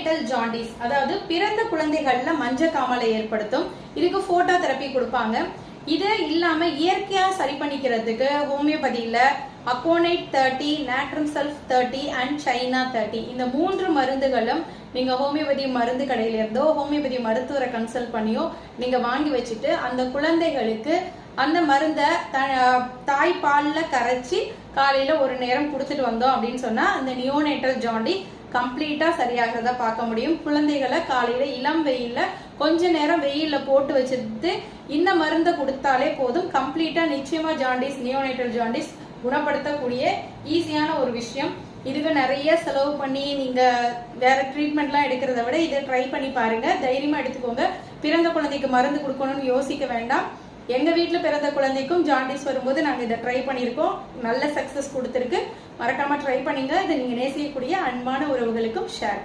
Neonatal jaundice, அதாவது பிறந்த குழந்தைகள்ல மஞ்சக்காமலை ஏற்படுத்தும். இதுக்கு போட்டோ தெரப்பி கொடுப்பாங்க. இது இல்லாம இயற்கையா சரி பண்ணிக்கிறதுக்கு ஹோமியோபதியில aconite 30, natrum sulph 30 and China 30 இந்த 3 மருந்துகளும் நீங்க ஹோமியோபதி மருந்து கடையில இருந்தோ ஹோமியோபதி மருத்துவரை கன்சல்ட் பண்ணியோ நீங்க வாங்கி வச்சுட்டு அந்த குழந்தைகளுக்கு அந்த மருந்தை தாய்ப்பால்ல கரைச்சி காலையில ஒரு நேரம் கொடுத்துட்டு வந்தோம் அப்படின்னு சொன்னா அந்த நியோனேட்டல் ஜாண்டிஸ் கம்ப்ளீட்டா சரியாகிறத பார்க்க முடியும். குழந்தைகளை காலையில இளம் வெயில்ல கொஞ்ச நேரம் வெயில்ல போட்டு வச்சுட்டு இந்த மருந்தை கொடுத்தாலே போதும். கம்ப்ளீட்டா நிச்சயமா ஜாண்டிஸ், நியோனேட்டல் ஜாண்டிஸ் குணப்படுத்தக்கூடிய ஈஸியான ஒரு விஷயம். இதுக்கு நிறைய செலவு பண்ணி நீங்க வேற ட்ரீட்மெண்ட்லாம் எடுக்கிறத விட இதை ட்ரை பண்ணி பாருங்க. தைரியமா எடுத்துக்கோங்க. பிறந்த குழந்தைக்கு மருந்து கொடுக்கணும்னு யோசிக்க வேண்டாம். எங்க வீட்டுல பிறந்த குழந்தைக்கும் ஜாண்டிஸ் வரும்போது நாங்க இதை ட்ரை பண்ணிருக்கோம். நல்ல சக்சஸ் கொடுத்துருக்கு. மறக்காம ட்ரை பண்ணுங்க. இதை நீங்க நேசிக்கக்கூடிய அன்பான உறவுகளுக்கும் ஷேர் பண்ணுங்க.